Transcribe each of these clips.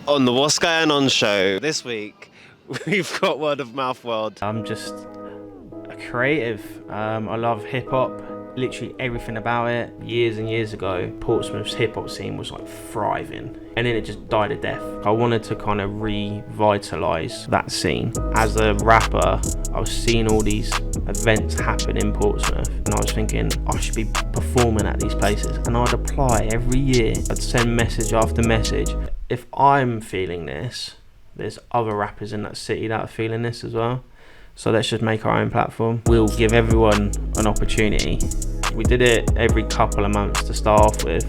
On the What's Going On show this week, we've got Word of Mouth World. I'm just a creative. I love hip hop, literally everything about it. Years and years ago, Portsmouth's hip hop scene was like thriving, and then it just died a death. I wanted to kind of revitalise that scene. As a rapper, I was seeing all these events happen in Portsmouth, and I was thinking I should be performing at these places, and I'd apply every year. I'd send message after message. If I'm feeling this, there's other rappers in that city that are feeling this as well. So let's just make our own platform. We'll give everyone an opportunity. We did it every couple of months to start off with,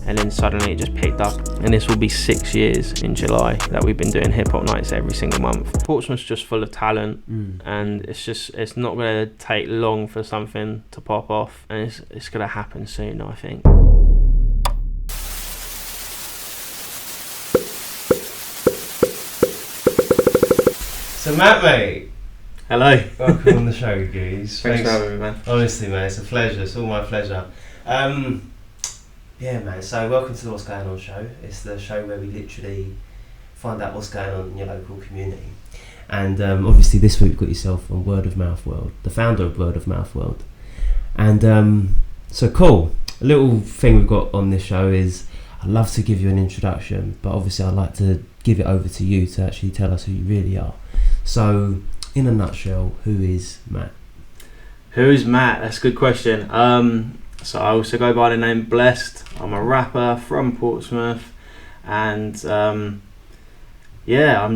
and then suddenly it just picked up. And this will be 6 years in July that we've been doing hip hop nights every single month. Portsmouth's just full of talent, and it's not going to take long for something to pop off, and it's going to happen soon, I think. So Matt, mate. Hello. Welcome on the show, guys. Thanks for having me, man. Honestly, man, it's a pleasure. It's all my pleasure. Yeah, man, so welcome to the What's Going On show. It's the show where we literally find out what's going on in your local community. And obviously this week we've got yourself on Word of Mouth World, the founder of Word of Mouth World. And so cool. A little thing we've got on this show is I'd love to give you an introduction, but obviously I'd like to give it over to you to actually tell us who you really are. So, in a nutshell, who is Matt? Who is Matt? That's a good question. So I also go by the name Blessed. I'm a rapper from Portsmouth, and I'm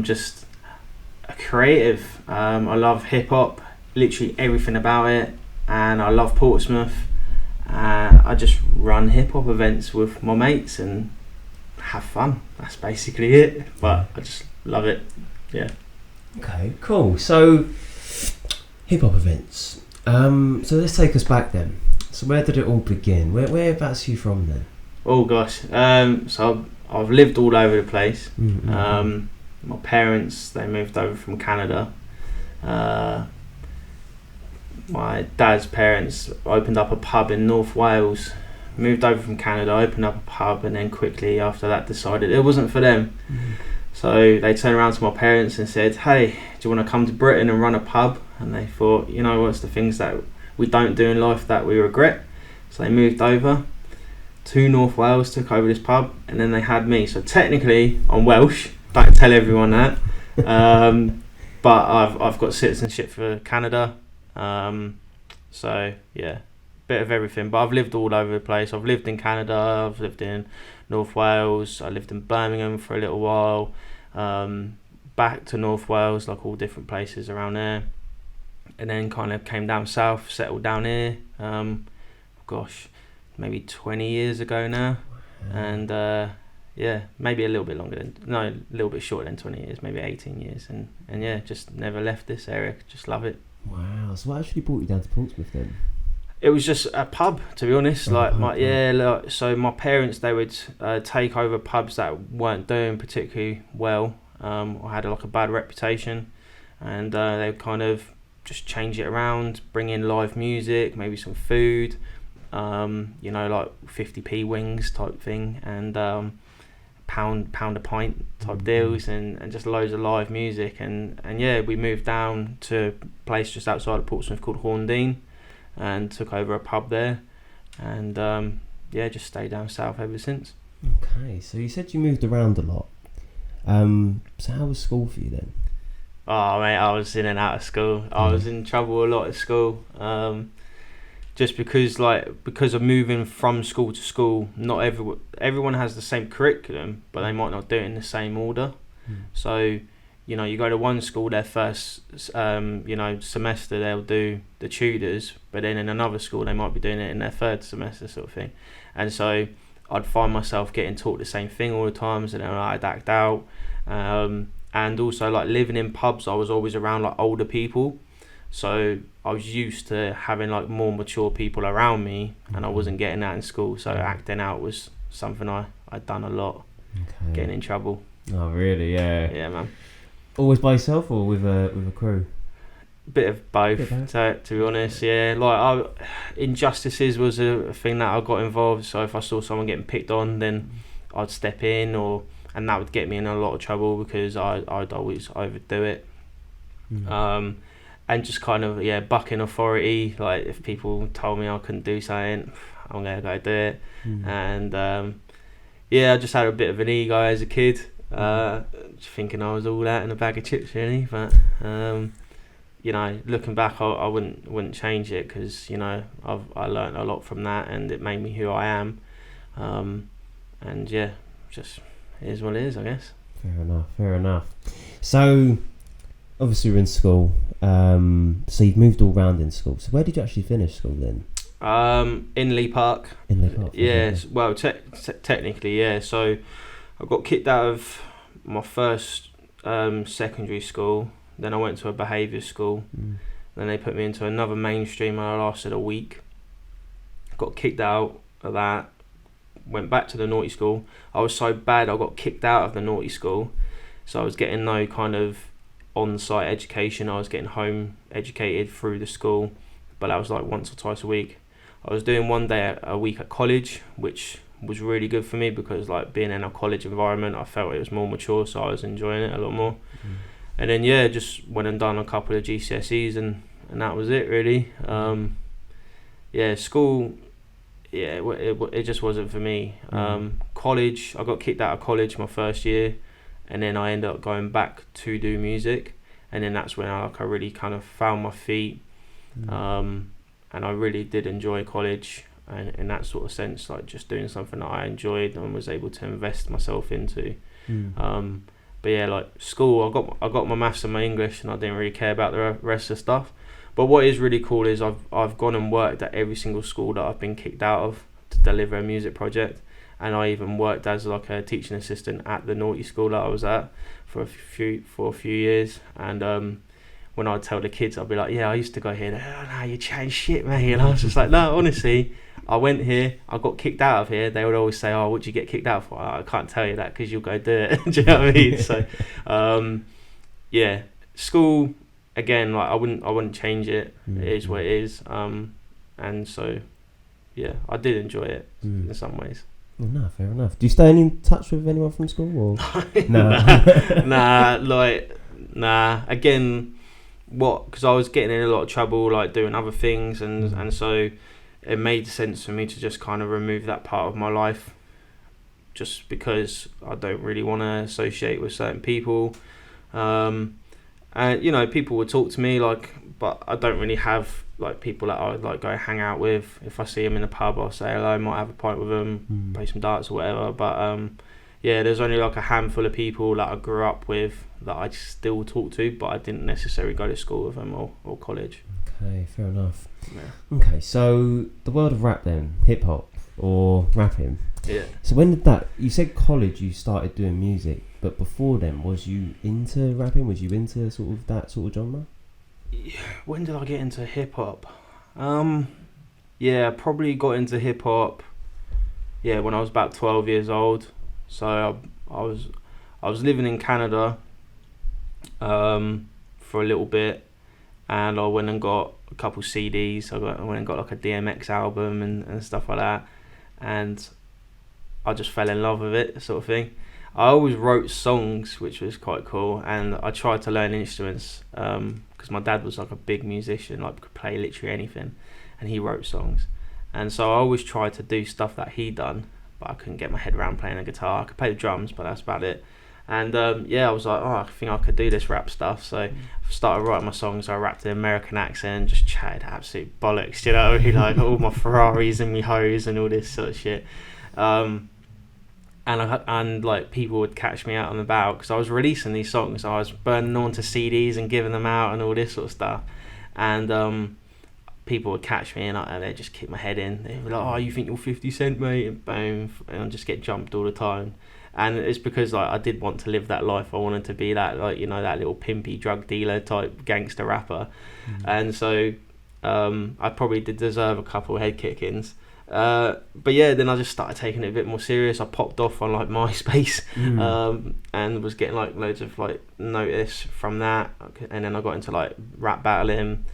just a creative. I love hip hop, literally everything about it, and I love Portsmouth. I just run hip hop events with my mates and have fun. That's basically it. But I just love it. Yeah. Okay, cool. So, hip hop events. So let's take us back then. So where did it all begin? Whereabouts are you from then? Oh gosh. So I've lived all over the place. Mm-hmm. My parents, they moved over from Canada. My dad's parents opened up a pub in North Wales. Moved over from Canada, opened up a pub, and then quickly after that decided it wasn't for them. Mm-hmm. So they turned around to my parents and said, "Hey, do you want to come to Britain and run a pub?" And they thought, you know, what's the things that we don't do in life that we regret? So they moved over to North Wales, took over this pub, and then they had me. So technically, I'm Welsh. Don't tell everyone that. But I've got citizenship for Canada. So yeah, bit of everything. But I've lived all over the place. I've lived in Canada. I've lived in North Wales. I lived in Birmingham for a little while. Back to North Wales, like all different places around there, and then kind of came down south, settled down here. Maybe 20 years ago now, and maybe a little bit longer a little bit shorter than 20 years, maybe 18 years, and yeah, just never left this area. Just love it. Wow. So what actually brought you down to Portsmouth then? It was just a pub, to be honest. So my parents, they would take over pubs that weren't doing particularly well, or had like a bad reputation, and they would kind of just change it around, bring in live music, maybe some food, like 50p wings type thing, and pound a pint type deals, and just loads of live music, and yeah, we moved down to a place just outside of Portsmouth called Horndean, and took over a pub there, and just stayed down south ever since. Okay, so you said you moved around a lot. So how was school for you then? Oh mate, I was in and out of school. I was in trouble a lot at school. Just because of moving from school to school, not everyone has the same curriculum, but they might not do it in the same order. So, you go to one school, their first semester they'll do the tutors, but then in another school they might be doing it in their third semester sort of thing. And so I'd find myself getting taught the same thing all the time, so then I'd act out. And also like living in pubs, I was always around like older people. So I was used to having like more mature people around me, and I wasn't getting that in school. So acting out was something I'd done a lot. Okay. Getting in trouble. Oh really? Yeah. Yeah, man. Always by yourself or with a crew? Bit of both. To be honest. Yeah. Injustices was a thing that I got involved. So if I saw someone getting picked on, then I'd step in, or and that would get me in a lot of trouble because I'd always overdo it. And just kind of bucking authority. Like if people told me I couldn't do something, I'm gonna go do it. And I just had a bit of an ego as a kid, just thinking I was all that in a bag of chips really. But looking back, I wouldn't change it because I learned a lot from that, and it made me who I am. And just it is what it is, I guess. Fair enough. So obviously you're in school, so you've moved all round in school. So where did you actually finish school then? In Lee Park. In Lee Park? Yes, well, technically, yeah. So I got kicked out of my first secondary school. Then I went to a behaviour school. Then they put me into another mainstream, and I lasted a week. Got kicked out of that. Went back to the naughty school. I was so bad I got kicked out of the naughty school. So I was getting no kind of on-site education. I was getting home educated through the school, but that was like once or twice a week. I was doing one day a week at college, which was really good for me because like being in a college environment, I felt it was more mature, so I was enjoying it a lot more. And then just went and done a couple of GCSEs and that was it really. School, it just wasn't for me. College, I got kicked out of college my first year, and then I ended up going back to do music, and then that's when I really kind of found my feet. And I really did enjoy college, and in that sort of sense, like just doing something that I enjoyed and was able to invest myself into. But like school, I got my maths and my English, and I didn't really care about the rest of the stuff. But what is really cool is I've gone and worked at every single school that I've been kicked out of to deliver a music project, and I even worked as like a teaching assistant at the naughty school that I was at for a few years. And when I'd tell the kids, I'd be like, I used to go here. Oh no, you changed shit, mate. And I was just like, no, honestly, I went here, I got kicked out of here. They would always say, oh, what'd you get kicked out for? I can't tell you that because you'll go do it. Do you know what I mean? So, school, again, like I wouldn't change it. It is what it is. And so, I did enjoy it in some ways. Well, no, fair enough. Do you stay in touch with anyone from school? Or? Nah. Again, because I was getting in a lot of trouble, like doing other things, and so it made sense for me to just kind of remove that part of my life, just because I don't really want to associate with certain people. And people would talk to me but I don't really have like people that I would like go hang out with. If I see them in the pub, I'll say hello, might have a pint with them, play some darts or whatever. But there's only like a handful of people that I grew up with that I still talk to, but I didn't necessarily go to school with them or college. Okay, fair enough. Yeah. Okay, so the world of rap then, hip hop or rapping. Yeah. So when did that? You said college you started doing music, but before then, was you into rapping? Was you into that sort of genre? When did I get into hip hop? I probably got into hip hop. When I was about 12 years old. So I was living in Canada for a little bit, and I went and got a couple CDs. I went and got like a DMX album and stuff like that, and I just fell in love with it, sort of thing. I always wrote songs, which was quite cool, and I tried to learn instruments because my dad was like a big musician, like could play literally anything, and he wrote songs, and so I always tried to do stuff that he done, but I couldn't get my head around playing a guitar. I could play the drums, but that's about it. And I was like, I think I could do this rap stuff. So I started writing my songs. I rapped in an American accent, just chatted absolute bollocks, you know, like all my Ferraris and my hoes and all this sort of shit. And like people would catch me out and about because I was releasing these songs. I was burning them onto CDs and giving them out and all this sort of stuff. And people would catch me and they'd just kick my head in. They'd be like, oh, you think you're 50 Cent, mate? And boom, and I'd just get jumped all the time. And it's because like I did want to live that life. I wanted to be that, like, you know, that little pimpy drug dealer type gangster rapper. And so I probably did deserve a couple of head kickings. But then I just started taking it a bit more serious. I popped off on like MySpace and was getting like loads of like notice from that. And then I got into like rap battling,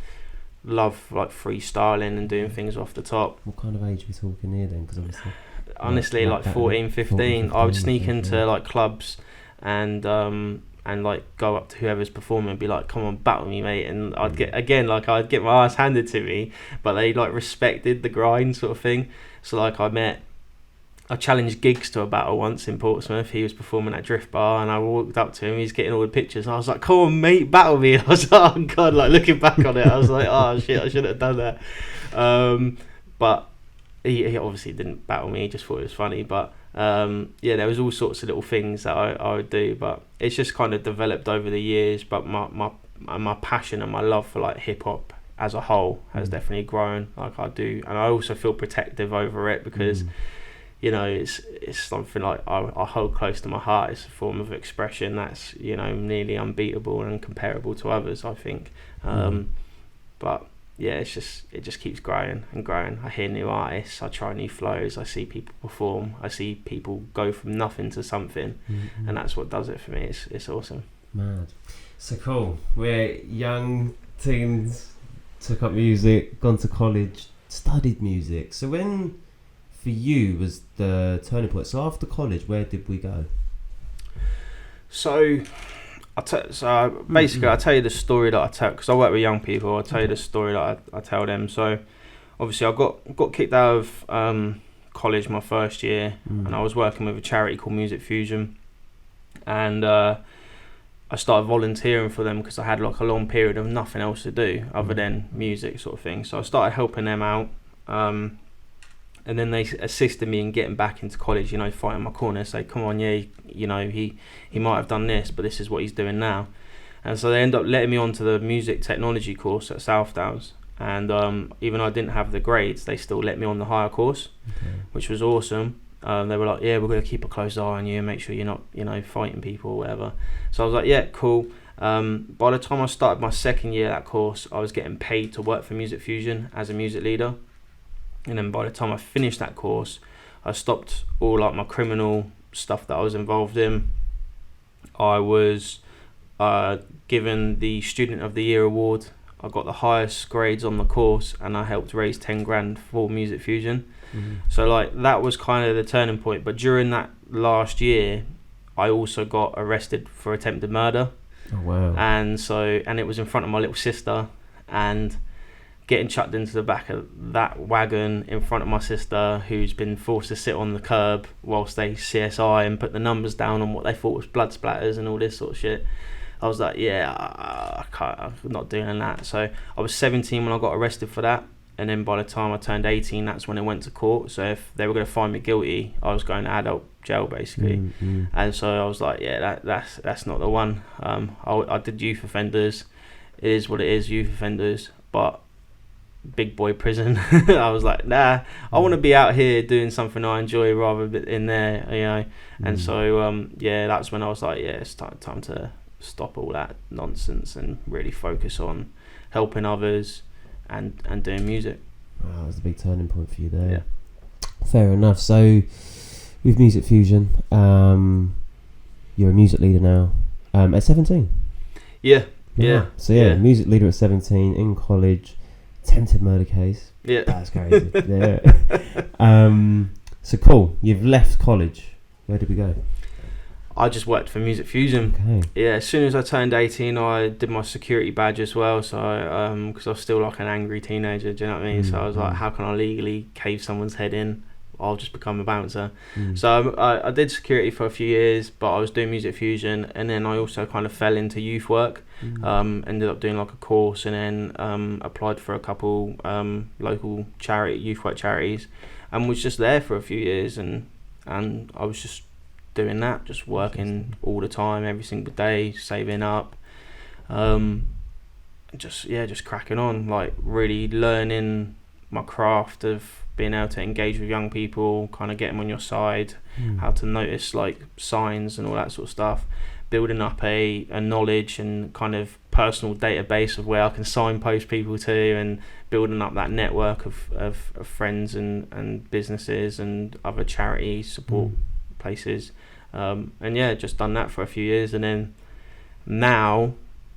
love like freestyling and doing things off the top. What kind of age are we talking here then? Because obviously honestly, like 14, 15, I would sneak into like clubs and like go up to whoever's performing and be like, come on, battle me, mate. And I'd get my ass handed to me, but they like respected the grind sort of thing. So like I challenged Gigs to a battle once in Portsmouth. He was performing at Drift Bar, and I walked up to him. He's getting all the pictures. I was like, "Come on, mate, battle me!" I was like, "Oh God!" Like looking back on it, I was like, "Oh shit, I shouldn't have done that." But he obviously didn't battle me. He just thought it was funny. But yeah, there was all sorts of little things that I would do. But it's just kind of developed over the years. But my passion and my love for like hip hop as a whole has definitely grown. Like I do, and I also feel protective over it because. You know, it's something like I hold close to my heart. It's a form of expression that's, you know, nearly unbeatable and incomparable to others, I think. But yeah, it just keeps growing and growing. I hear new artists, I try new flows, I see people perform, I see people go from nothing to something, and that's what does it for me. It's awesome. Mad. So cool. We're young teens, took up music, gone to college, studied music. So when for you was the turning point? So after college, where did we go? So basically, I'll tell you the story that I tell, because I work with young people. I'll tell you the story that I tell them. So obviously, I got kicked out of college my first year, and I was working with a charity called Music Fusion, and I started volunteering for them because I had like a long period of nothing else to do other than music sort of thing. So I started helping them out. And then they assisted me in getting back into college, you know, fighting my corner, say, come on, yeah, you know, he might have done this, but this is what he's doing now. And so they ended up letting me onto the music technology course at South Downs. And even though I didn't have the grades, they still let me on the higher course, which was awesome. They were like, yeah, we're going to keep a close eye on you and make sure you're not, you know, fighting people or whatever. So I was like, yeah, cool. By the time I started my second year at that course, I was getting paid to work for Music Fusion as a music leader. And then by the time I finished that course, I stopped all like my criminal stuff that I was involved in. I was given the Student of the Year award. I got the highest grades on the course, and I helped raise 10 grand for Music Fusion. So like that was kind of the turning point. But during that last year, I also got arrested for attempted murder. Oh wow! And it was in front of my little sister, and getting chucked into the back of that wagon in front of my sister, who's been forced to sit on the curb whilst they CSI and put the numbers down on what they thought was blood splatters and all this sort of shit. I was like, yeah, I'm not doing that. So I was 17 when I got arrested for that, and then by the time I turned 18, that's when it went to court. So if they were going to find me guilty, I was going to adult jail basically. And so I was like, yeah, that's not the one. I did youth offenders. It is what it is, youth offenders, but big boy prison. I was like, nah, I want to be out here doing something I enjoy rather than in there, you know. And so yeah, that's when I was like, yeah, it's time to stop all that nonsense and really focus on helping others and doing music. Wow, that was a big turning point for you there. Yeah. Fair enough. So with Music Fusion, you're a music leader now at 17. Yeah. So music leader at 17 in college. Attempted murder case. Yeah, that's crazy. Yeah. So cool. You've left college. Where did we go? I just worked for Music Fusion. Okay. Yeah. As soon as I turned 18, I did my security badge as well. So because I was still like an angry teenager. Do you know what I mean? So I was like, how can I legally cave someone's head in? I'll just become a bouncer. So I did security for a few years, but I was doing Music Fusion, and then I also kind of fell into youth work. Ended up doing like a course, and then applied for a couple local youth work charities, and was just there for a few years, and I was just doing that, just working all the time, every single day, saving up, just cracking on, like really learning my craft of being able to engage with young people, kind of get them on your side, how to notice like signs and all that sort of stuff, building up a knowledge and kind of personal database of where I can signpost people to, and building up that network of friends and businesses and other charity support places. And yeah, just done that for a few years, and then now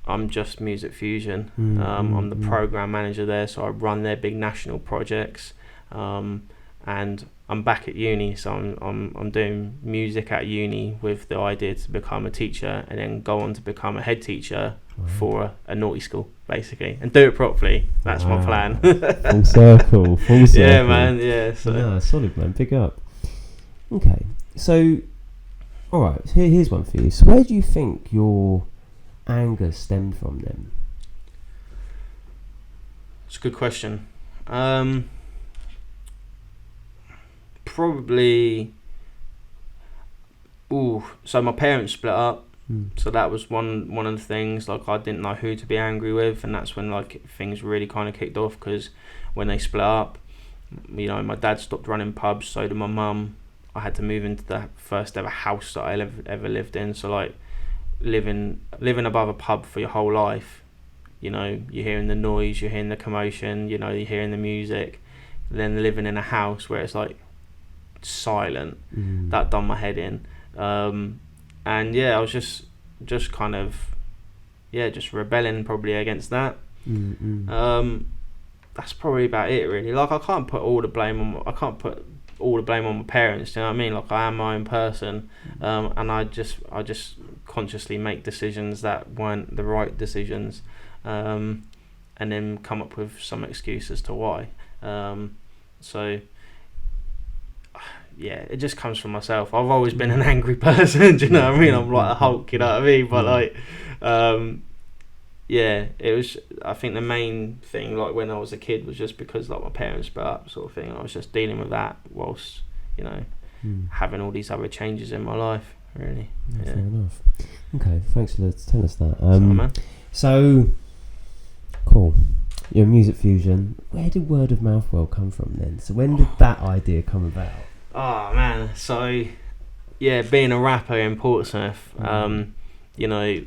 I'm just Music Fusion. I'm the program manager there, so I run their big national projects, and and I'm back at uni, so I'm doing music at uni with the idea to become a teacher and then go on to become a head teacher for a naughty school, basically, and do it properly. That's my plan. Full circle. Yeah, man. Yeah. So. No, solid, man. Pick up. Okay, so all right. Here's one for you. So, where do you think your anger stemmed from then? It's a good question. Probably. So my parents split up. So that was one of the things. Like, I didn't know who to be angry with, and that's when like things really kind of kicked off. Because when they split up, you know, my dad stopped running pubs, so did my mum. I had to move into the first ever house that I ever lived in. So like living above a pub for your whole life, you know, you're hearing the noise, you're hearing the commotion, you know, you're hearing the music. Then living in a house where it's like silent, that done my head in. And yeah, I was just kind of just rebelling probably against that. That's probably about it, really. Like, I can't put all the blame on my parents, you know what I mean? Like, I am my own person, and I just consciously make decisions that weren't the right decisions, and then come up with some excuse as to why. So yeah, it just comes from myself. I've always been an angry person, do you know what I mean? I'm like a Hulk, you know what I mean? But like, yeah, it was, I think the main thing, like when I was a kid, was just because like my parents split up, sort of thing. I was just dealing with that whilst, you know, having all these other changes in my life, really. Yeah. Fair enough. Okay, thanks for telling us that. So, cool. Your music fusion, where did Word of Mouth World come from then? So when did that idea come about? Oh man, so yeah, being a rapper in Portsmouth, you know,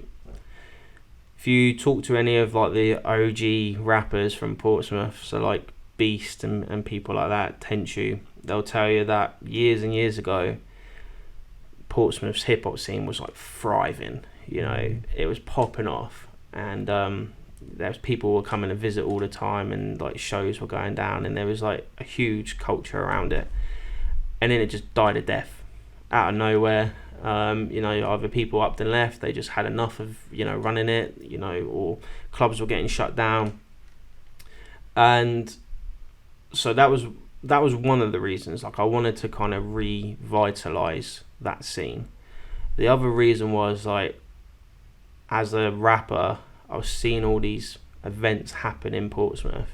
if you talk to any of like the OG rappers from Portsmouth, so like Beast and people like that, Tenchu, they'll tell you that years and years ago, Portsmouth's hip hop scene was like thriving. You know, it was popping off, and there was people were coming to visit all the time, and like shows were going down, and there was like a huge culture around it. And then it just died a death out of nowhere. You know, either people upped and left, they just had enough of, you know, running it, you know, or clubs were getting shut down. And so that was one of the reasons. Like, I wanted to kind of revitalise that scene. The other reason was, like, as a rapper, I was seeing all these events happen in Portsmouth,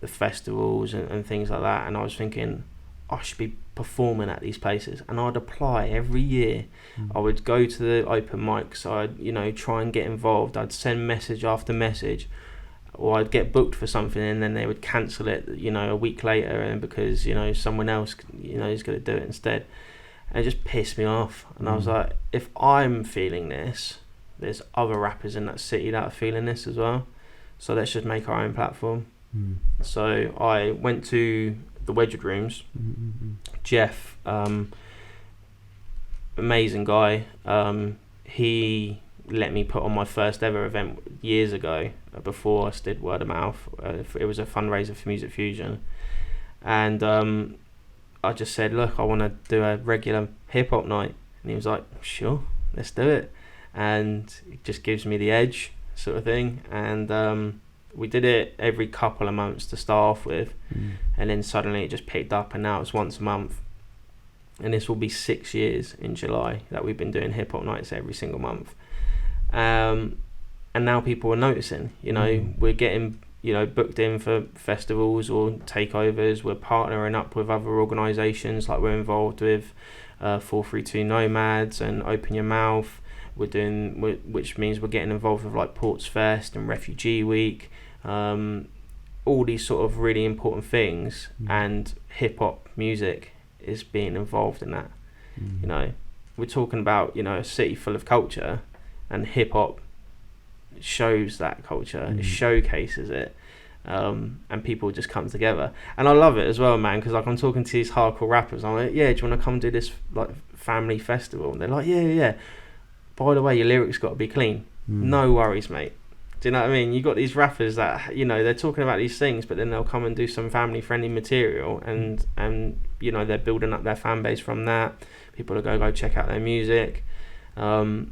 the festivals and things like that, and I was thinking, I should be performing at these places, and I'd apply every year. I would go to the open mics, I'd, you know, try and get involved. I'd send message after message, or I'd get booked for something and then they would cancel it, you know, a week later, and because, you know, someone else, you know, is going to do it instead. And it just pissed me off, and I was like, if I'm feeling this, there's other rappers in that city that are feeling this as well, so let's just make our own platform. So I went to the Wedgwood Rooms. Jeff, amazing guy. He let me put on my first ever event years ago, before I did Word of Mouth. It was a fundraiser for Music Fusion, and I just said, look, I want to do a regular hip hop night, and he was like, sure, let's do it. And it just gives me the edge, sort of thing. And we did it every couple of months to start off with, and then suddenly it just picked up, and now it's once a month. And this will be 6 years in July that we've been doing hip hop nights every single month. And now people are noticing, you know, we're getting, you know, booked in for festivals or takeovers. We're partnering up with other organisations, like we're involved with 432 Nomads and Open Your Mouth. Which means we're getting involved with like Ports Fest and Refugee Week, all these sort of really important things, and hip hop music is being involved in that. You know, we're talking about, you know, a city full of culture, and hip hop shows that culture, it showcases it, and people just come together, and I love it as well, man, because like I'm talking to these hardcore rappers, I'm like, yeah, do you want to come do this like family festival? And they're like, yeah. By the way, your lyrics got to be clean. No worries, mate. Do you know what I mean? You got these rappers that, you know, they're talking about these things, but then they'll come and do some family friendly material, and you know, they're building up their fan base from that. People will go check out their music. But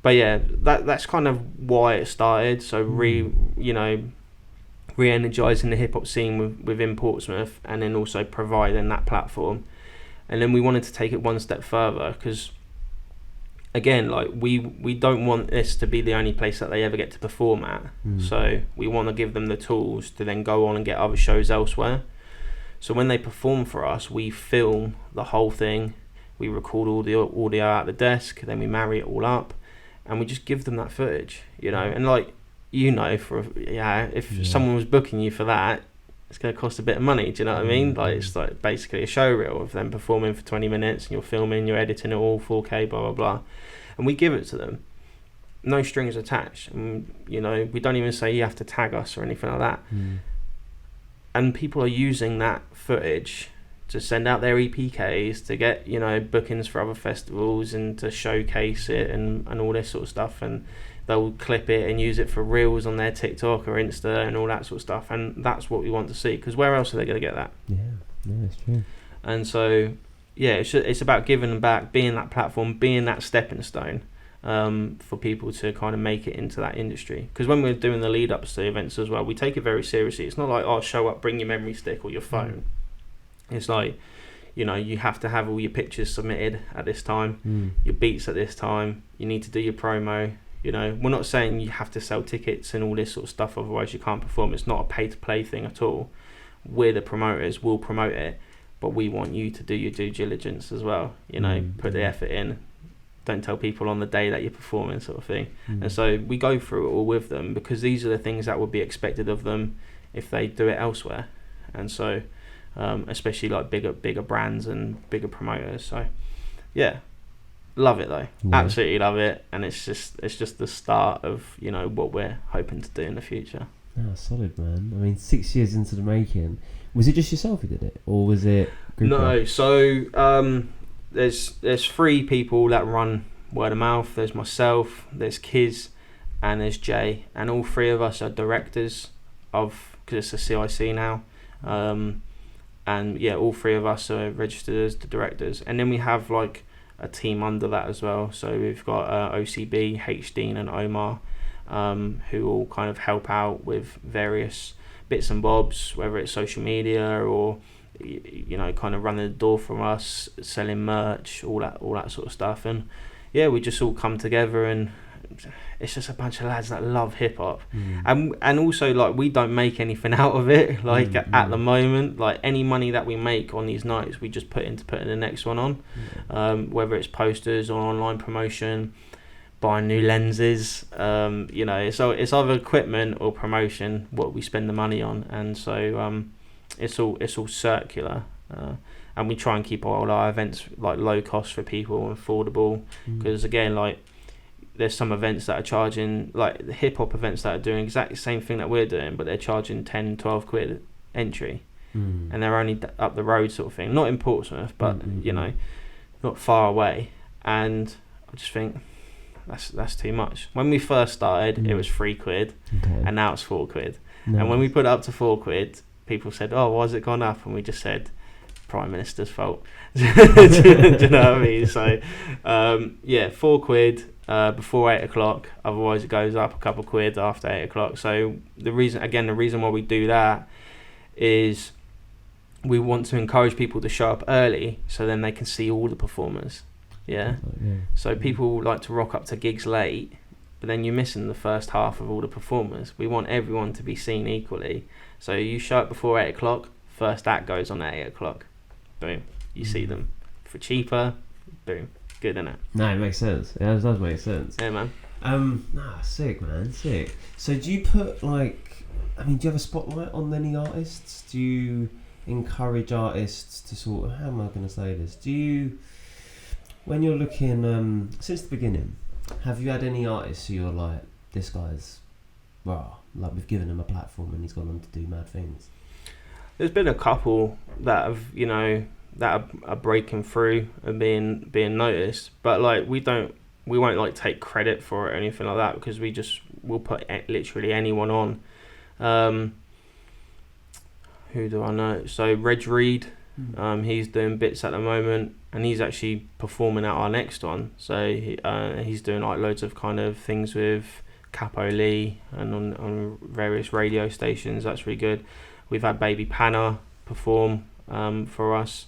yeah, that's kind of why it started. So re-energizing the hip hop scene within Portsmouth, and then also providing that platform. And then we wanted to take it one step further, because again, like we don't want this to be the only place that they ever get to perform at. So we want to give them the tools to then go on and get other shows elsewhere. So when they perform for us, we film the whole thing, we record all the audio at the desk, then we marry it all up, and we just give them that footage, you know. And like, you know, if someone was booking you for that, it's going to cost a bit of money, do you know what I mean? Like, it's like basically a show reel of them performing for 20 minutes, and you're filming, you're editing it all 4K, blah blah blah, and we give it to them, no strings attached. And you know, we don't even say you have to tag us or anything like that. And people are using that footage to send out their EPKs, to get, you know, bookings for other festivals, and to showcase it and all this sort of stuff. And they'll clip it and use it for reels on their TikTok or Insta and all that sort of stuff. And that's what we want to see, because where else are they going to get that? Yeah, it's true. And so, yeah, it's about giving them back, being that platform, being that stepping stone for people to kind of make it into that industry. Because when we're doing the lead ups to events as well, we take it very seriously. It's not like, oh, show up, bring your memory stick or your phone. It's like, you know, you have to have all your pictures submitted at this time, your beats at this time, you need to do your promo. You know, we're not saying you have to sell tickets and all this sort of stuff, otherwise you can't perform. It's not a pay-to-play thing at all. We're the promoters, we'll promote it, but we want you to do your due diligence as well. You know, put the effort in. Don't tell people on the day that you're performing, sort of thing. And so we go through it all with them, because these are the things that would be expected of them if they do it elsewhere. And so, especially like bigger brands and bigger promoters. So, yeah. Love it though, absolutely love it, and it's just the start of, you know, what we're hoping to do in the future. Solid, man. I mean, 6 years into the making, was it just yourself who did it, or was it group? No, so there's 3 people that run word of mouth. There's myself, there's Kiz, and there's Jay, and all 3 of us are directors of, because it's a CIC now, and yeah, all 3 of us are registered as the directors, and then we have like a team under that as well. So we've got OCB, H-Dean and Omar, who all kind of help out with various bits and bobs, whether it's social media or, you know, kind of running the door from us, selling merch, all that sort of stuff. And yeah, we just all come together, and it's just a bunch of lads that love hip hop, and also like we don't make anything out of it. Like at the moment, like any money that we make on these nights, we just put in the next one on, whether it's posters or online promotion, buying new lenses. You know, so it's either equipment or promotion what we spend the money on, and so it's all circular. And we try and keep all our events like low cost for people, affordable, because again, like, there's some events that are charging, like the hip hop events that are doing exactly the same thing that we're doing, but they're charging 10, 12 quid entry, and they're only up the road, sort of thing. Not in Portsmouth, but you know, not far away. And I just think that's too much. When we first started, it was 3 quid, and now it's 4 quid. Nice. And when we put it up to 4 quid, people said, "Oh, why has it gone up?" And we just said, Prime Minister's fault. Do you know what I mean? So yeah, 4 quid before 8 o'clock, otherwise it goes up a couple of quid after 8 o'clock. So the reason why we do that is we want to encourage people to show up early, so then they can see all the performers. So people like to rock up to gigs late, but then you're missing the first half of all the performers. We want everyone to be seen equally. So you show up before 8 o'clock, first act goes on at 8 o'clock. Boom. You see them. For cheaper, boom. Good, innit? No, it makes sense. Yeah, it does make sense. Yeah, man. Sick, man. Sick. So do you put, like, I mean, do you have a spotlight on any artists? Do you encourage artists to sort of, how am I going to say this? Do you, when you're looking, since the beginning, have you had any artists who you're like, this guy's, raw, like we've given him a platform and he's gone on to do mad things? There's been a couple that have, you know, that are breaking through and being noticed, but like we won't like take credit for it or anything like that, because we'll put literally anyone on. Who do I know? So Reg Reed, he's doing bits at the moment, and he's actually performing at our next one. So he's doing like loads of kind of things with Capo Lee and on various radio stations. That's really good. We've had Baby Panna perform for us.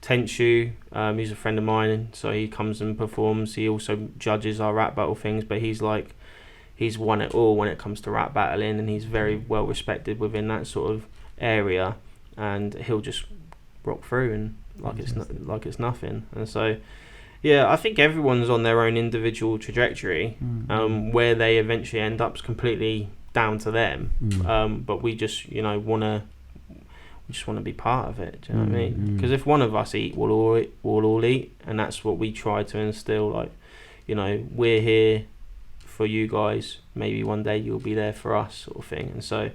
Tenshu, he's a friend of mine, so he comes and performs. He also judges our rap battle things, but he's won it all when it comes to rap battling, and he's very well respected within that sort of area, and he'll just rock through and like it's nothing. And so yeah, I think everyone's on their own individual trajectory. Where they eventually end up is completely down to them. But we just want to be part of it. Do you know what I mean? Because if one of us eat, we'll all eat, and that's what we try to instill. Like, we're here for you guys. Maybe one day you'll be there for us, sort of thing. And so,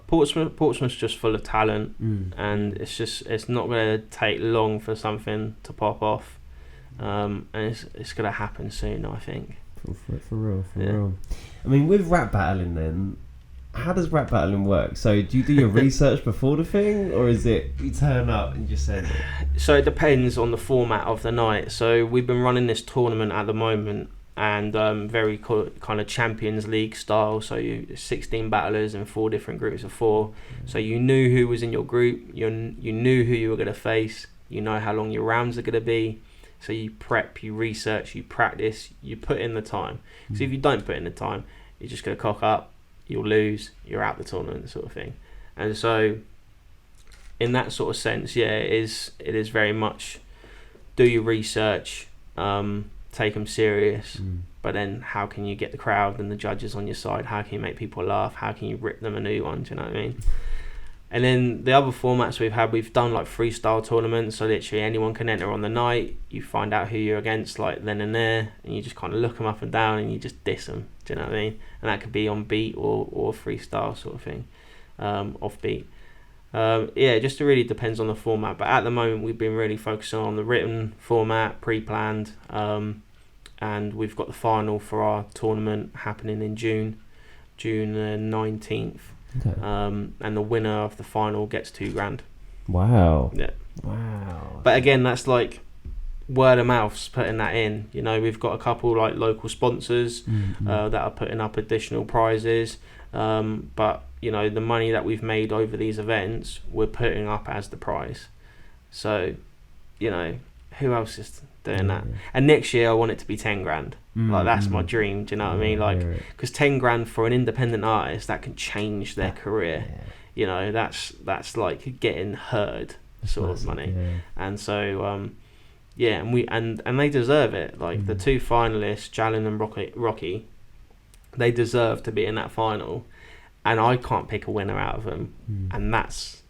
Portsmouth's just full of talent, and it's not going to take long for something to pop off, and it's going to happen soon, I think. For real. I mean, with rap battling then, how does rap battling work? So do you do your research before the thing, or is it you turn up and just send it? So it depends on the format of the night. So we've been running this tournament at the moment, and very kind of Champions League style. So 16 battlers in 4 different groups of 4. So you knew who was in your group, you knew who you were going to face, you know how long your rounds are going to be. So you prep, you research, you practice, you put in the time. Because if you don't put in the time, you're just going to cock up, you'll lose, you're out the tournament, sort of thing. And so in that sort of sense, yeah, it is very much do your research, take them serious, but then how can you get the crowd and the judges on your side? How can you make people laugh? How can you rip them a new one? Do you know what I mean? And then the other formats we've done like freestyle tournaments, so literally anyone can enter on the night. You find out who you're against like then and there, and you just kind of look them up and down and you just diss them. Do you know what I mean? And that could be on beat or freestyle sort of thing, off beat. It just really depends on the format. But at the moment, we've been really focusing on the written format, pre-planned, and we've got the final for our tournament happening in June 19th. Okay. And the winner of the final gets $2,000. Wow. Yeah. Wow. But again, that's like word of mouth's putting that in. We've got a couple like local sponsors that are putting up additional prizes. But the money that we've made over these events, we're putting up as the prize. So, who else is doing that? And next year I want it to be $10,000. Like that's my dream. Do you know what I mean? Like, because $10,000 for an independent artist, that can change their career. Yeah. That's like getting heard sort of money. Yeah. And so and they deserve it. Like the 2 finalists, Jalen and Rocky, they deserve to be in that final, and I can't pick a winner out of them, and that's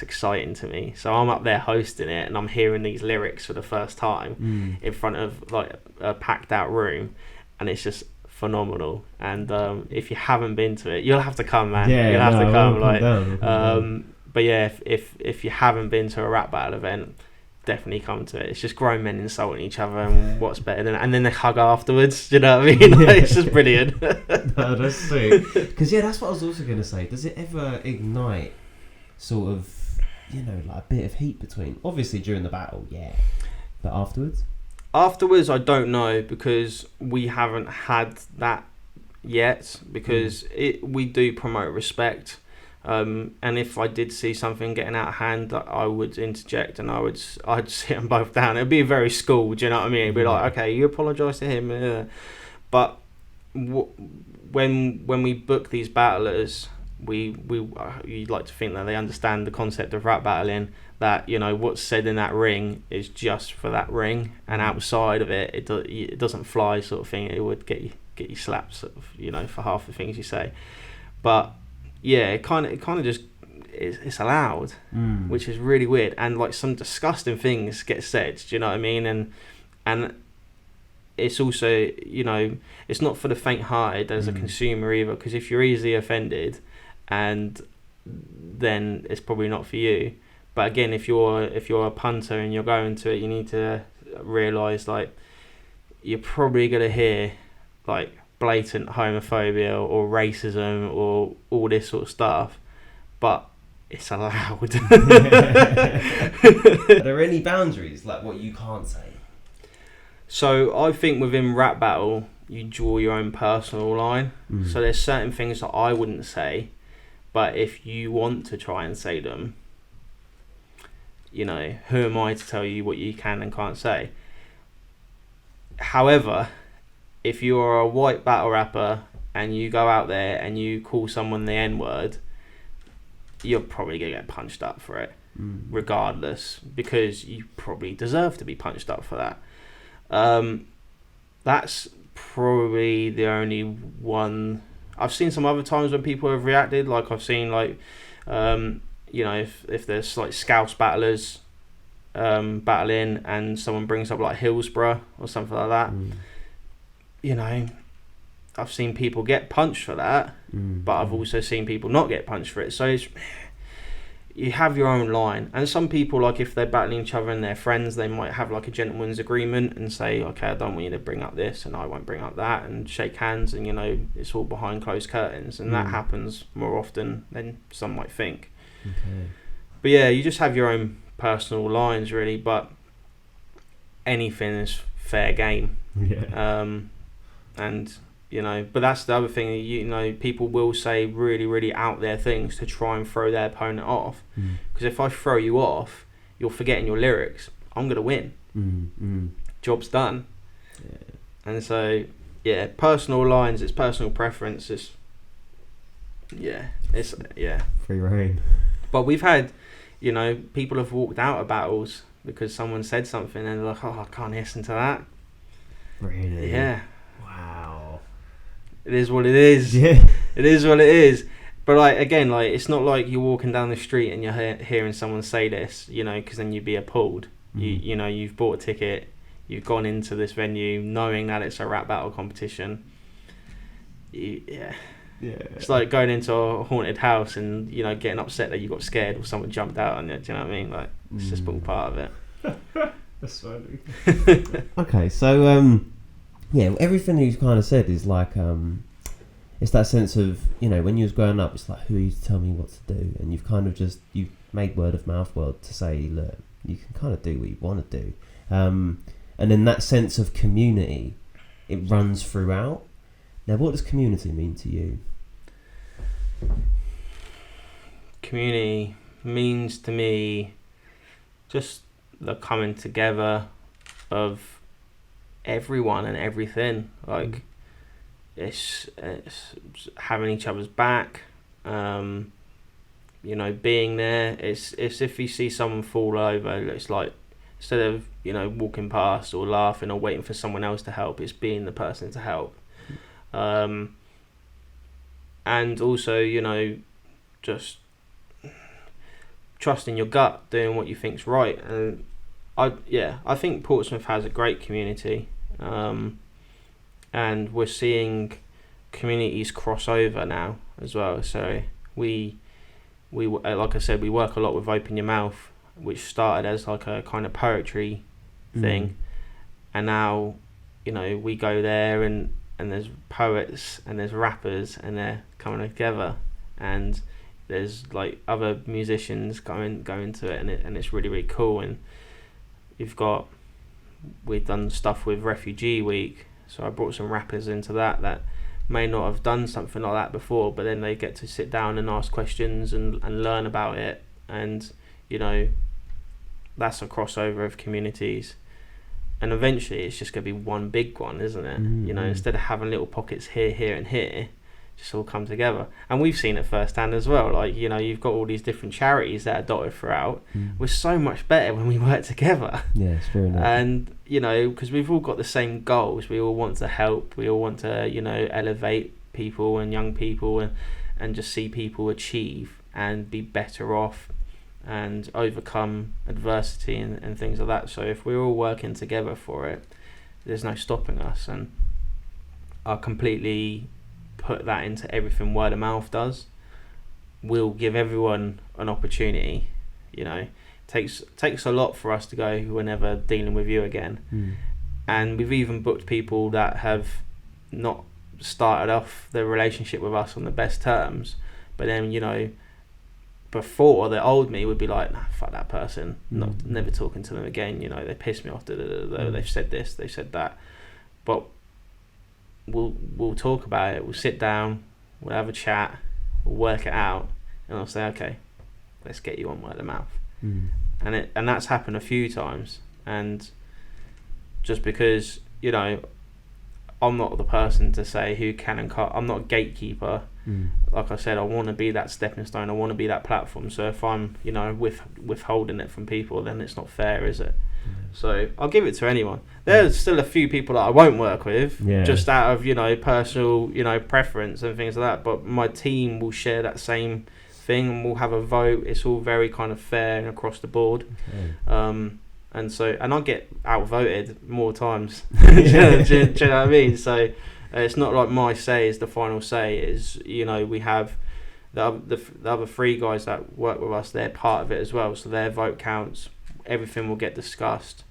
exciting to me. So I'm up there hosting it, and I'm hearing these lyrics for the first time in front of like a packed out room, and it's just phenomenal. And if you haven't been to it, you'll have to come, man. You'll have to come. But yeah, if you haven't been to a rap battle event, definitely come to it. It's just grown men insulting each other, and what's better than, and then they hug afterwards. Do you know what I mean? It's just brilliant. No, that's sweet. Because that's what I was also going to say. Does it ever ignite sort of, like a bit of heat between? Obviously during the battle, yeah. But afterwards? Afterwards, I don't know, because we haven't had that yet, because we do promote respect. And if I did see something getting out of hand, I would interject, and I'd sit them both down. It'd be very school, do you know what I mean? It'd be like, okay, you apologise to him. But when we book these battlers, you'd like to think that they understand the concept of rap battling, that what's said in that ring is just for that ring, and outside of it, it doesn't fly, sort of thing. It would get you slapped, sort of, for half the things you say. But yeah, it kind of just it's allowed, which is really weird, and like some disgusting things get said. Do you know what I mean? And it's also, it's not for the faint-hearted as a consumer either, because if you're easily offended, and then it's probably not for you. But again, if you're a punter and you're going to it, you need to realise, like, you're probably going to hear like blatant homophobia or racism or all this sort of stuff, but it's allowed. Are there any boundaries, like what you can't say? So I think within rap battle, you draw your own personal line. So there's certain things that I wouldn't say, but if you want to try and say them, you know, who am I to tell you what you can and can't say? However, if you are a white battle rapper and you go out there and you call someone the N-word, you're probably going to get punched up for it, regardless, because you probably deserve to be punched up for that. That's probably the only one. I've seen some other times when people have reacted, like I've seen like, you know, if there's like Scouse battlers battling and someone brings up like Hillsborough or something like that, you know, I've seen people get punched for that, but I've also seen people not get punched for it. So you have your own line, and some people, like if they're battling each other and they're friends, they might have like a gentleman's agreement and say, okay, I don't want you to bring up this and I won't bring up that, and shake hands, and you know, it's all behind closed curtains, and that happens more often than some might think. Okay. But yeah, you just have your own personal lines really, but anything is fair game. And you know, but that's the other thing, you know, people will say really, really out there things to try and throw their opponent off. Because if I throw you off, you're forgetting your lyrics. I'm going to win. Job's done. Yeah. And so, yeah, personal lines, it's personal preference. It's free reign. But we've had, you know, people have walked out of battles because someone said something and they're like, oh, I can't listen to that. Really? Yeah. Wow. It is what it is. Yeah. It is what it is. But like again, like it's not like you're walking down the street and you're hearing someone say this, you know, because then you'd be appalled. You know, you've bought a ticket, you've gone into this venue knowing that it's a rap battle competition. Yeah. It's like going into a haunted house and, you know, getting upset that you got scared or someone jumped out on you. Do you know what I mean? Like it's just all part of it. That's funny. Okay, so yeah, everything you've kind of said is like it's that sense of, you know, when you was growing up, it's like, who are you to tell me what to do? And you've kind of just, you've made word of mouth world to say, look, you can kind of do what you want to do. And then that sense of community, it runs throughout. Now, what does community mean to you? Community means to me just the coming together of everyone and everything. Like it's having each other's back, you know, being there. It's if you see someone fall over, it's like, instead of, you know, walking past or laughing or waiting for someone else to help, it's being the person to help. And also, you know, just trusting your gut, doing what you think's right. And I think Portsmouth has a great community, and we're seeing communities cross over now as well. So we like I said, we work a lot with Open Your Mouth, which started as like a kind of poetry thing, and now, you know, we go there and there's poets and there's rappers and they're coming together, and there's like other musicians going to it, and it's really, really cool. And we've done stuff with Refugee Week, so I brought some rappers into that may not have done something like that before, but then they get to sit down and ask questions and learn about it. And, you know, that's a crossover of communities. And eventually it's just going to be one big one, isn't it? You know, instead of having little pockets here and here, just all come together. And we've seen it firsthand as well. Like, you know, you've got all these different charities that are dotted throughout. We're so much better when we work together. Yeah, it's true enough. And, you know, because we've all got the same goals. We all want to help. We all want to, you know, elevate people and young people and just see people achieve and be better off and overcome adversity and things like that. So if we're all working together for it, there's no stopping us. And I completely put that into everything word of mouth does. We'll give everyone an opportunity. You know, takes a lot for us to go, we're never dealing with you again. And we've even booked people that have not started off their relationship with us on the best terms, but then, you know, before, the old me would be like, nah, fuck that person, never talking to them again, you know, they pissed me off, they've said this, they've said that. But we'll talk about it, we'll sit down, we'll have a chat, we'll work it out, and I'll say, okay, let's get you on word of mouth. And that's happened a few times. And just because, you know, I'm not the person to say who can and can't, I'm not a gatekeeper. Like I said, I want to be that stepping stone, I want to be that platform. So if I'm, you know, withholding it from people, then it's not fair, is it? So I'll give it to anyone. There's still a few people that I won't work with, just out of, you know, personal, you know, preference and things like that. But my team will share that same thing, and we'll have a vote. It's all very kind of fair and across the board. And I get outvoted more times. do you know what I mean? So it's not like my say is the final say. Is, you know, we have the other three guys that work with us. They're part of it as well, so their vote counts. Everything will get discussed.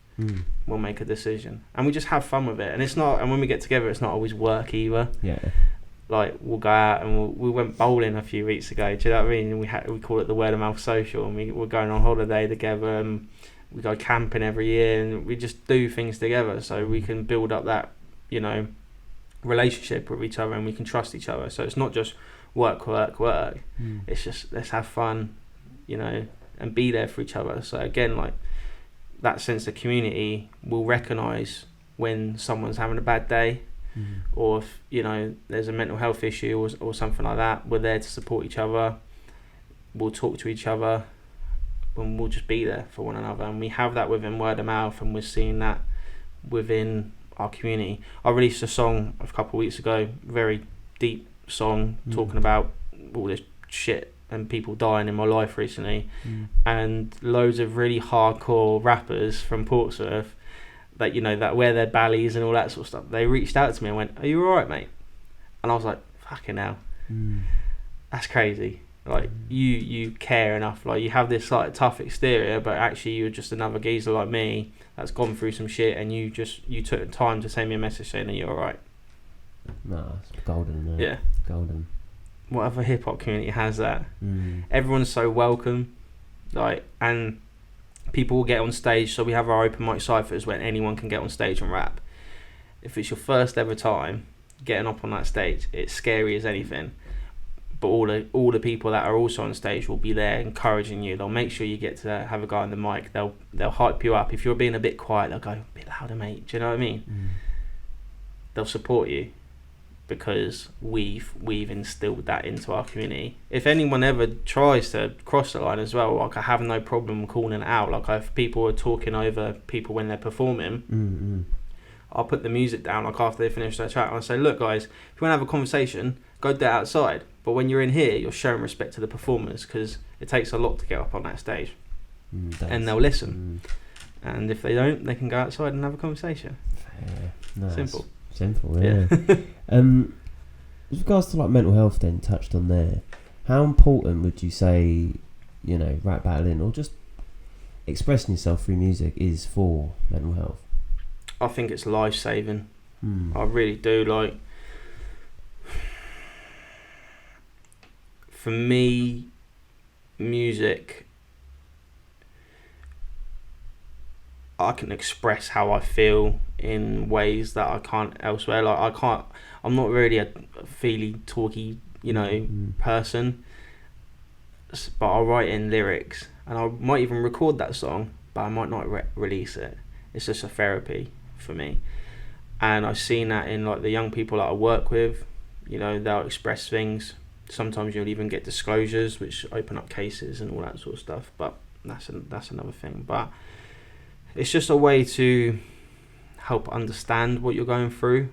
We'll make a decision, and we just have fun with it. And it's not. And when we get together, it's not always work either. Like, we'll go out, and we went bowling a few weeks ago. Do you know what I mean? And we call it the word of mouth social, and we're going on holiday together, and we go camping every year, and we just do things together so we can build up that, you know, relationship with each other, and we can trust each other. So it's not just work. It's just, let's have fun, you know, and be there for each other. So again, like, that sense of community will recognise when someone's having a bad day, or if, you know, there's a mental health issue or something like that. We're there to support each other, we'll talk to each other, and we'll just be there for one another. And we have that within word of mouth, and we're seeing that within our community. I released a song a couple of weeks ago, very deep song, talking about all this shit and people dying in my life recently, and loads of really hardcore rappers from Portsmouth that, you know, that wear their ballies and all that sort of stuff, they reached out to me and went, "Are you alright, mate?" And I was like, fucking hell, that's crazy. Like, you care enough, like, you have this like tough exterior, but actually you're just another geezer like me that's gone through some shit, and you took the time to send me a message saying that you're alright. No, it's golden, man. Yeah, golden. What other hip hop community has that? Everyone's so welcome, like, and people will get on stage. So we have our open mic ciphers when anyone can get on stage and rap. If it's your first ever time getting up on that stage, it's scary as anything. But all the people that are also on stage will be there encouraging you. They'll make sure you get to have a guy on the mic. They'll hype you up. If you're being a bit quiet, they'll go, "A bit louder, mate." Do you know what I mean? They'll support you, because we've instilled that into our community. If anyone ever tries to cross the line as well, like, I have no problem calling it out. Like, if people are talking over people when they're performing, I'll put the music down, like, after they finish their chat, and I'll say, "Look, guys, if you want to have a conversation, go do it outside. But when you're in here, you're showing respect to the performers, because it takes a lot to get up on that stage." And they'll listen. And if they don't, they can go outside and have a conversation. Nice. Simple, yeah. With regards to, like, mental health, then, touched on there, how important would you say, you know, rap battling or just expressing yourself through music is for mental health? I think it's life-saving. I really do. Like, for me, music, I can express how I feel in ways that I can't elsewhere. Like, I'm not really a feely, talky, you know, person, but I'll write in lyrics, and I might even record that song, but I might not release it. It's just a therapy for me. And I've seen that in, like, the young people that I work with. You know, they'll express things. Sometimes you'll even get disclosures which open up cases and all that sort of stuff, but that's another thing. But it's just a way to help understand what you're going through,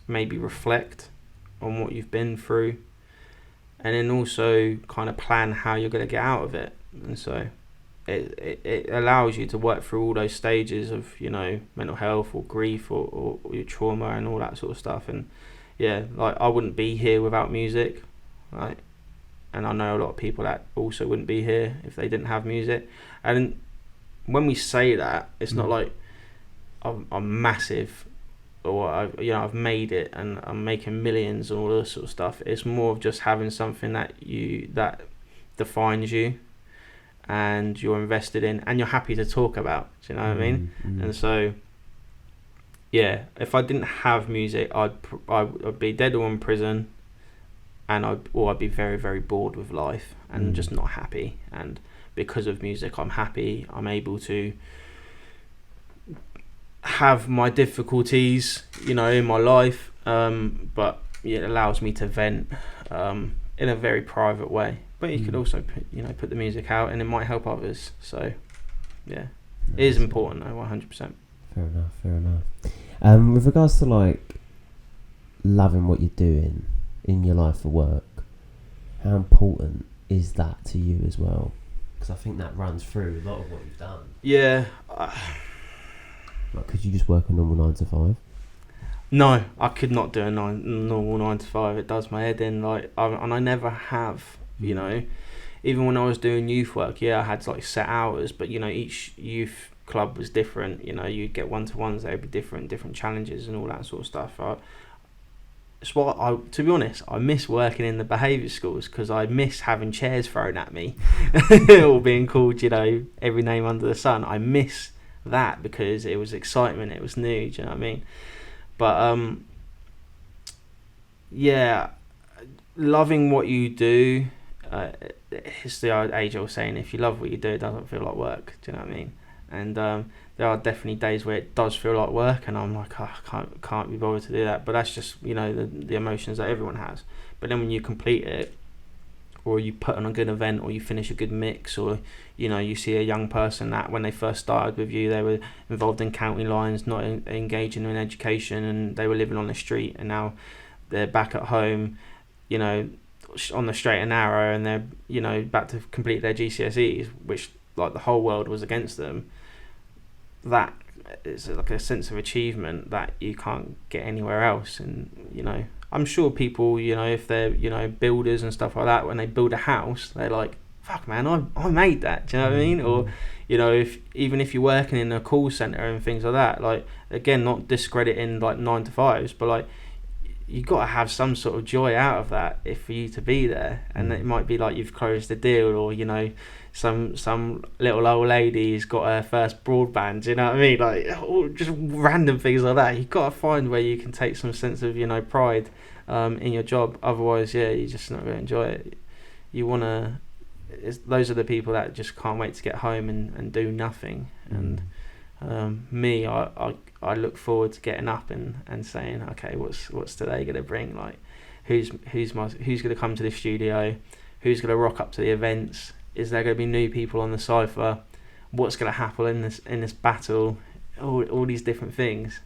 maybe reflect on what you've been through, and then also kind of plan how you're going to get out of it. And so it allows you to work through all those stages of, you know, mental health or grief or your trauma and all that sort of stuff. And yeah, like, I wouldn't be here without music, right? And I know a lot of people that also wouldn't be here if they didn't have music. And when we say that, it's not like I'm massive, or I've made it and I'm making millions and all this sort of stuff. It's more of just having something that defines you, and you're invested in, and you're happy to talk about. Do you know what I mean? And so, yeah, if I didn't have music, I'd be dead or in prison, and I'd be very, very bored with life and just not happy. And because of music, I'm happy. I'm able to have my difficulties, in my life, but it allows me to vent in a very private way. But you could also put the music out, and it might help others. So, yeah, it is important though, 100%. Fair enough. With regards to like loving what you're doing in your life for work, how important is that to you as well? Because I think that runs through a lot of what you've done. Yeah. Like, could you just work a normal 9 to 5? No, I could not do a normal 9 to 5. It does my head in. And I never have. Even when I was doing youth work, I had like set hours, but each youth club was different. You'd get 1-to-1s, they'd be different challenges and all that sort of stuff. To be honest, I miss working in the behaviour schools, because I miss having chairs thrown at me or being called, every name under the sun. I miss that because it was excitement, it was new. Do you know what I mean? But loving what you do. It's the age old saying, if you love what you do, it doesn't feel like work. Do you know what I mean? And there are definitely days where it does feel like work, and I'm like, I can't be bothered to do that. But that's just the emotions that everyone has. But then when you complete it, or you put on a good event, or you finish a good mix, or you see a young person that when they first started with you, they were involved in county lines, not engaging in education, and they were living on the street, and now they're back at home, on the straight and narrow, and they're about to complete their GCSEs, which like the whole world was against them. That is like a sense of achievement that you can't get anywhere else. And I'm sure people, if they're builders and stuff like that, when they build a house, they're like, fuck man, I made that. Do you know what I mean? Or if you're working in a call center and things like that, like, again, not discrediting like 9 to 5s, but like, you got to have some sort of joy out of that for you to be there. And it might be like you've closed a deal, or some little old lady's got her first broadband. Do you know what I mean? Like, just random things like that. You've got to find where you can take some sense of pride in your job. Otherwise, you're just not going to enjoy it. You want to. Those are the people that just can't wait to get home and do nothing. And me, I look forward to getting up and saying, okay, what's today going to bring? Like, who's going to come to the studio? Who's going to rock up to the events? Is there going to be new people on the cypher? What's going to happen in this battle? All these different things,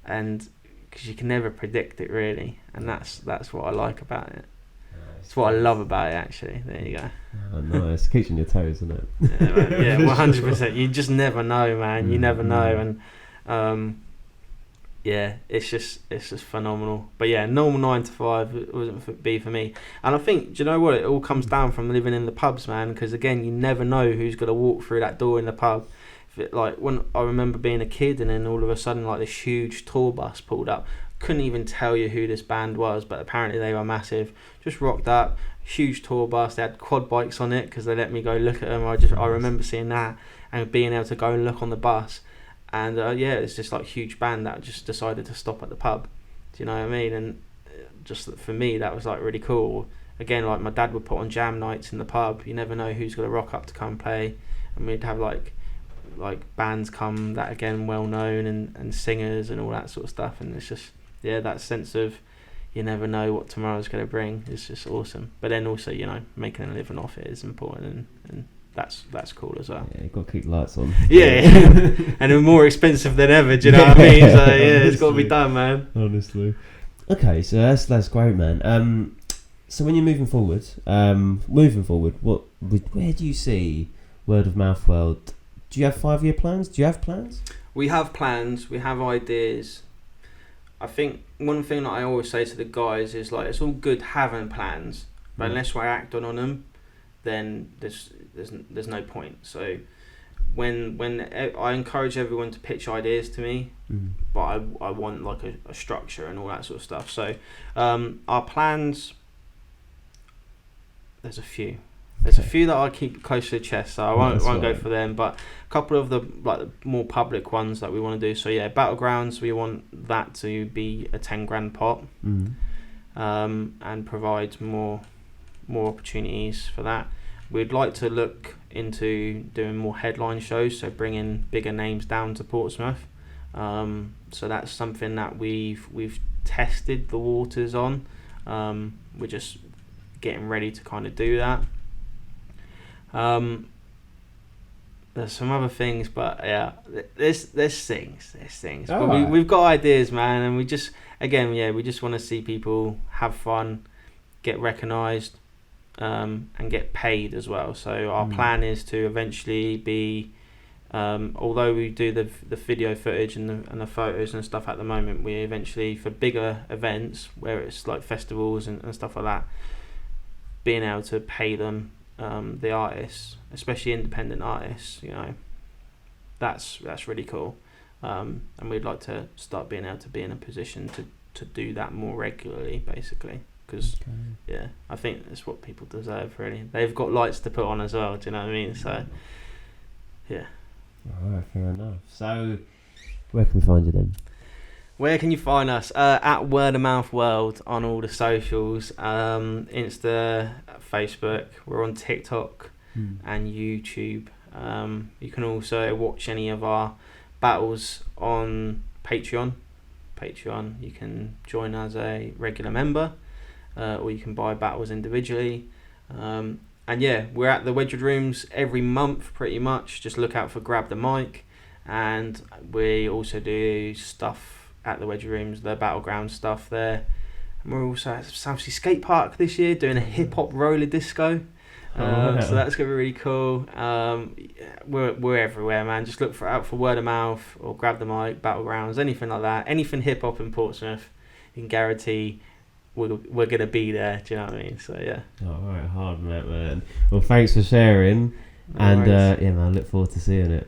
and because you can never predict it really, and that's what I like about it. It's what I love about it, actually. There you go. Oh, nice. Keeps you on your toes, isn't it? Yeah, 100%. You just never know, man. You never know, and it's just phenomenal. But yeah, normal 9 to 5 it wasn't be for me. And I think, do you know what? It all comes down from living in the pubs, man. Because again, you never know who's gonna walk through that door in the pub. Like, when I remember being a kid, and then all of a sudden, like, this huge tour bus pulled up. Couldn't even tell you who this band was, but apparently they were massive. Just rocked up, huge tour bus. They had quad bikes on it because they let me go look at them. I remember seeing that and being able to go and look on the bus. And it's just like a huge band that just decided to stop at the pub. Do you know what I mean? And just for me, that was like really cool. Again, like, my dad would put on jam nights in the pub. You never know who's going to rock up to come play. And we'd have like bands come that, again, well known, and singers and all that sort of stuff. And it's just, that sense of you never know what tomorrow's going to bring is just awesome. But then also, making a living off it is important, and that's cool as well. Yeah, you've got to keep the lights on. Yeah. And they're more expensive than ever, do you know what I mean? So it's got to be done, man. Honestly. Okay, so that's great, man. So when you're moving forward, where do you see Word of Mouth World? Do you have 5-year plans? Do you have plans? We have plans. We have ideas. I think one thing that I always say to the guys is, like, it's all good having plans, but unless we're acting on them, then there's no point. So I encourage everyone to pitch ideas to me, but I want like a structure and all that sort of stuff. So our plans, there's a few that I keep close to the chest, so I won't go for them, but a couple of the more public ones that we want to do. So yeah, battlegrounds, we want that to be a 10 grand pot, and provide more opportunities for that. We'd like to look into doing more headline shows, so bringing bigger names down to Portsmouth. So that's something that we've tested the waters on. We're just getting ready to kind of do that. There's some other things, but yeah, there's things. But right. we've got ideas, man, and we just want to see people have fun, get recognised, and get paid as well. So our plan is to eventually be, although we do the video footage and the photos and stuff at the moment, we eventually, for bigger events where it's like festivals and stuff like that, being able to pay them, the artists, especially independent artists, you know, that's really cool. And we'd like to start being able to be in a position to do that more regularly, basically. Because yeah, I think that's what people deserve, really. They've got lights to put on as well, do you know what I mean? So yeah. Alright, fair enough. So where can we find you then? Where can you find us? At Word of Mouth World on all the socials, Insta, Facebook. We're on TikTok and YouTube. You can also watch any of our battles on Patreon. You can join as a regular member. Or you can buy battles individually. And yeah, we're at the Wedgwood Rooms every month pretty much. Just look out for Grab the Mic. And we also do stuff at the Wedgwood Rooms, the battleground stuff there. And we're also at Southsea Skate Park this year doing a hip-hop roller disco. So that's going to be really cool. We're everywhere, man. Just look out for Word of Mouth or Grab the Mic, battlegrounds, anything like that. Anything hip-hop in Portsmouth, you can guarantee we're going to be there, do you know what I mean? So yeah. Alright, hard on that, man. Well, thanks for sharing. No and yeah, man, I look forward to seeing it.